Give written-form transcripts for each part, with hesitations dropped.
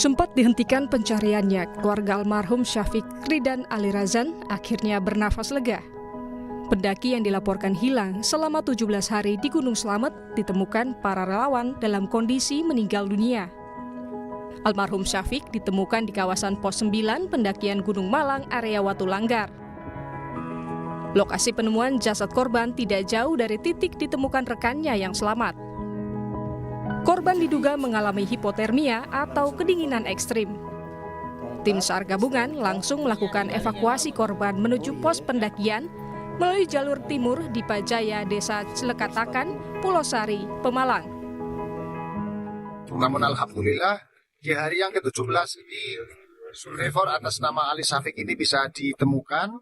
Sempat dihentikan pencariannya, keluarga almarhum Syafiq Ridan Ali Razan akhirnya bernafas lega. Pendaki yang dilaporkan hilang selama 17 hari di Gunung Slamet ditemukan para relawan dalam kondisi meninggal dunia. Almarhum Syafiq ditemukan di kawasan Pos 9 pendakian Gunung Malang area Watu Langgar. Lokasi penemuan jasad korban tidak jauh dari titik ditemukan rekannya yang selamat. Korban diduga mengalami hipotermia atau kedinginan ekstrim. Tim SAR gabungan langsung melakukan evakuasi korban menuju pos pendakian melalui jalur timur di Pajaya, Desa Celekatakan, Pulau Sari, Pemalang. Namun alhamdulillah di hari yang ke-17 ini survivor atas nama Ali Syafiq ini bisa ditemukan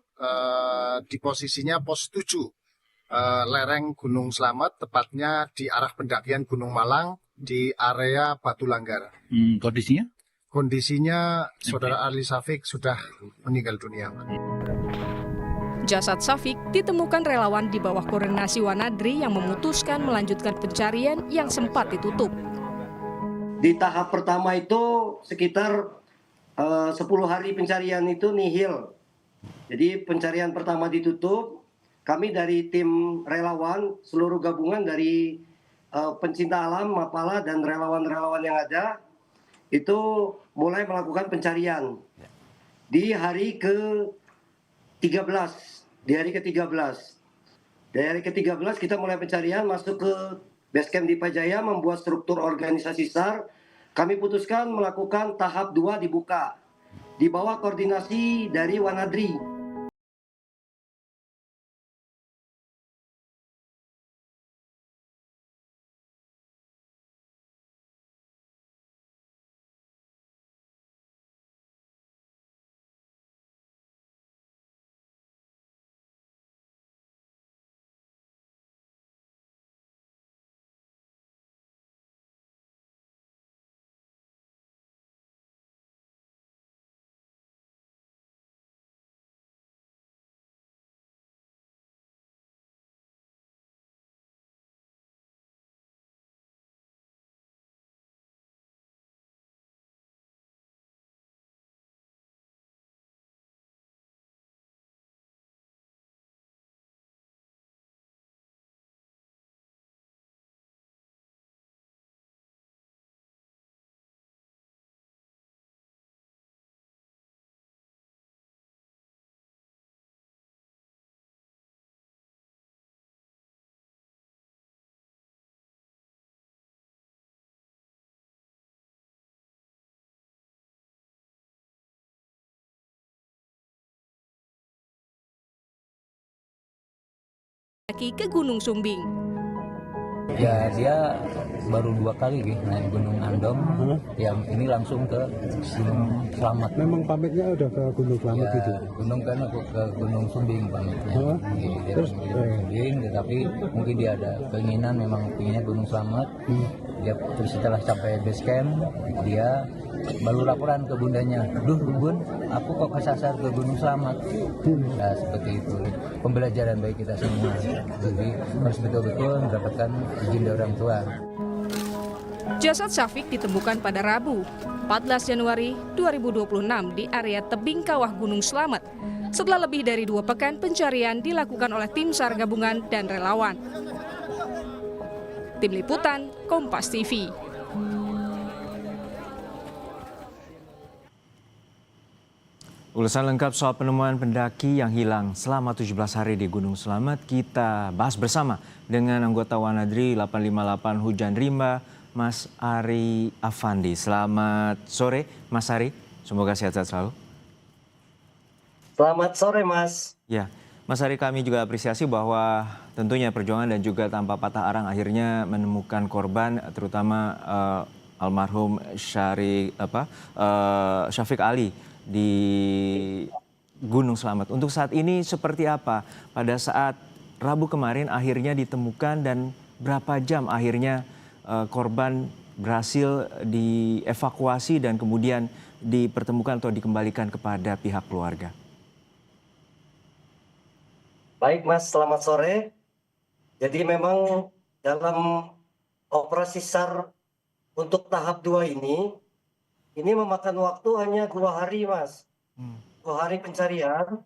di posisinya pos 7 lereng Gunung Slamet, tepatnya di arah pendakian Gunung Malang di area Batu Langgar. Kondisinya? Kondisinya saudara Ali Syafiq sudah meninggal dunia. Jasad Syafiq ditemukan relawan di bawah koordinasi Wanadri yang memutuskan melanjutkan pencarian yang sempat ditutup. Di tahap pertama itu sekitar 10 hari pencarian itu nihil. Jadi pencarian pertama ditutup, kami dari tim relawan, seluruh gabungan dari pencinta alam, Mapala, dan relawan-relawan yang ada, itu mulai melakukan pencarian. Di hari ke-13, Dari hari ke-13 kita mulai pencarian, masuk ke basecamp di Pajaya, membuat struktur organisasi SAR. Kami putuskan melakukan tahap 2 dibuka di bawah koordinasi dari Wanadri. Ke Gunung Sumbing. Ya dia baru 2 kali naik Gunung Andong, yang ini langsung ke Gunung Slamet. Memang pamitnya udah ke Gunung Slamet ya, gitu? Gunung kan aku ke Gunung Sumbing pamitnya. Dia Terus Sumbing, tetapi mungkin dia ada keinginan, memang pinginnya Gunung Slamet. Dia terus setelah sampai base camp, dia baru laporan ke bundanya, "Duh bun, aku kok kesasar ke Gunung Slamet." Nah, seperti itu pembelajaran bagi kita semua. Jadi harus betul-betul mendapatkan izin dari orang tua. Jasad Syafiq ditemukan pada Rabu, 14 Januari 2026 di area tebing kawah Gunung Slamet. Setelah lebih dari 2 pekan pencarian dilakukan oleh tim SAR gabungan dan relawan. Tim Liputan, Kompas TV. Ulasan lengkap soal penemuan pendaki yang hilang selama 17 hari di Gunung Slamet kita bahas bersama dengan anggota Wanadri 858 Hujan Rimba, Mas Ari Afandi. Selamat sore Mas Ari, semoga sehat-sehat selalu. Selamat sore Mas. Ya, Mas Ari, kami juga apresiasi bahwa tentunya perjuangan dan juga tanpa patah arang akhirnya menemukan korban, terutama almarhum Syafiq Ali di Gunung Slamet. Untuk saat ini seperti apa? Pada saat Rabu kemarin akhirnya ditemukan dan berapa jam akhirnya korban berhasil dievakuasi dan kemudian dipertemukan atau dikembalikan kepada pihak keluarga? Baik Mas, selamat sore. Jadi memang dalam operasi SAR untuk tahap 2 ini ini memakan waktu hanya 2 hari, Mas. 2 hari pencarian.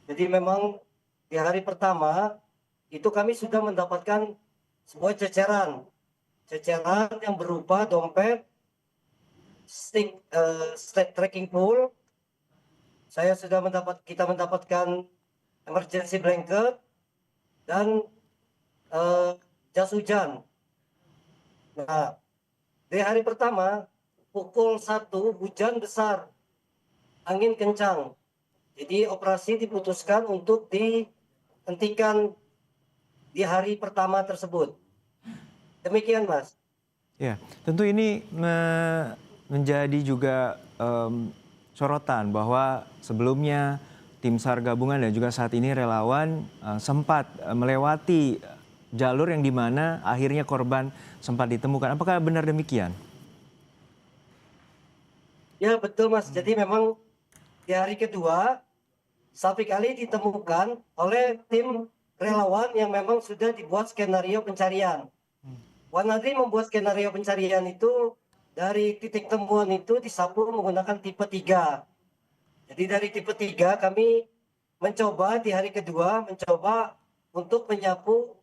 Jadi memang di hari pertama itu kami sudah mendapatkan sebuah ceceran yang berupa dompet, stick trekking pole. Kita mendapatkan emergency blanket dan jas hujan. Nah, di hari pertama pukul 1 hujan besar, angin kencang. Jadi operasi diputuskan untuk dihentikan di hari pertama tersebut. Demikian, Mas. Ya, tentu ini menjadi juga sorotan bahwa sebelumnya tim SAR gabungan dan juga saat ini relawan sempat melewati jalur yang dimana akhirnya korban sempat ditemukan. Apakah benar demikian? Ya, betul, Mas. Jadi memang di hari kedua Syafiq Ali ditemukan oleh tim relawan yang memang sudah dibuat skenario pencarian. Wanadri membuat skenario pencarian itu dari titik temuan itu disapu menggunakan tipe 3. Jadi dari tipe 3 kami mencoba di hari kedua untuk menyapu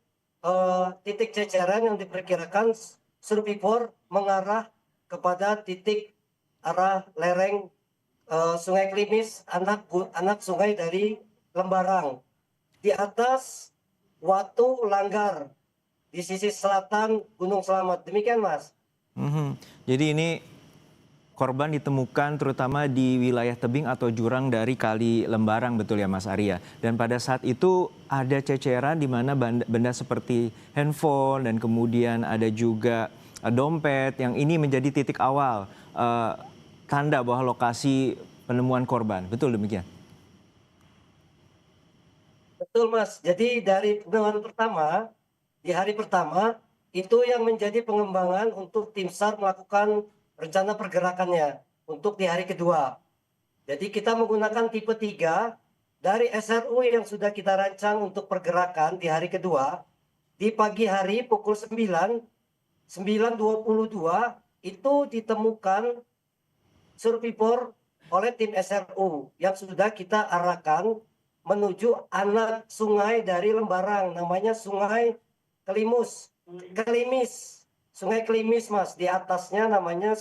titik ceceran yang diperkirakan survivor mengarah kepada titik arah lereng Sungai Klimis, anak sungai dari Lembarang. Di atas Watu Langgar, di sisi selatan Gunung Slamet. Demikian, Mas. Jadi ini korban ditemukan terutama di wilayah tebing atau jurang dari Kali Lembarang, betul ya Mas Arya? Dan pada saat itu ada ceceran di mana benda seperti handphone dan kemudian ada juga dompet yang ini menjadi titik awal tanda bahwa lokasi penemuan korban. Betul demikian? Betul, Mas. Jadi dari penemuan pertama, di hari pertama, itu yang menjadi pengembangan untuk tim SAR melakukan rencana pergerakannya untuk di hari kedua. Jadi kita menggunakan tipe 3 dari SRU yang sudah kita rancang untuk pergerakan di hari kedua. Di pagi hari pukul 9.22 itu ditemukan survivor oleh tim SRU yang sudah kita arahkan menuju anak sungai dari Lembarang, namanya Sungai Sungai Klimis, Mas. Di atasnya namanya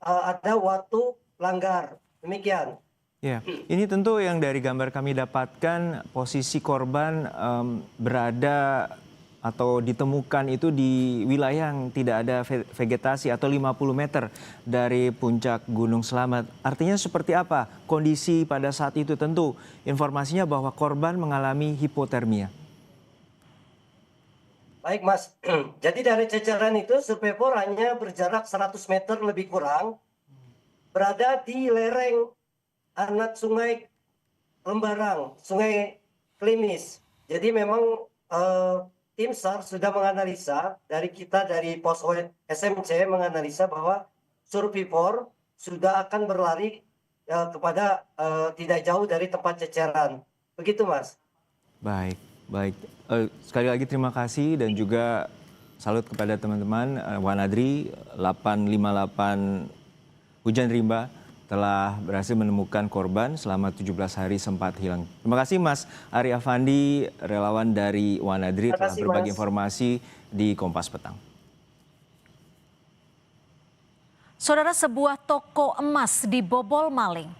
ada Watu Langgar. Demikian. Ya, ini tentu yang dari gambar kami dapatkan posisi korban berada atau ditemukan itu di wilayah yang tidak ada vegetasi atau 50 meter dari puncak Gunung Slamet. Artinya seperti apa kondisi pada saat itu? Tentu informasinya bahwa korban mengalami hipotermia. Baik, Mas. Jadi dari ceceran itu survivor hanya berjarak 100 meter lebih kurang berada di lereng anak sungai Lembarang, Sungai Klimis. Jadi memang tim SAR sudah menganalisa dari pos SMC menganalisa bahwa survivor sudah akan berlari kepada tidak jauh dari tempat ceceran. Begitu, Mas. Baik. Sekali lagi terima kasih dan juga salut kepada teman-teman Wanadri 858 Hujan Rimba telah berhasil menemukan korban selama 17 hari sempat hilang. Terima kasih Mas Ari Afandi, relawan dari Wanadri telah berbagi informasi di Kompas Petang. Saudara, sebuah toko emas dibobol maling.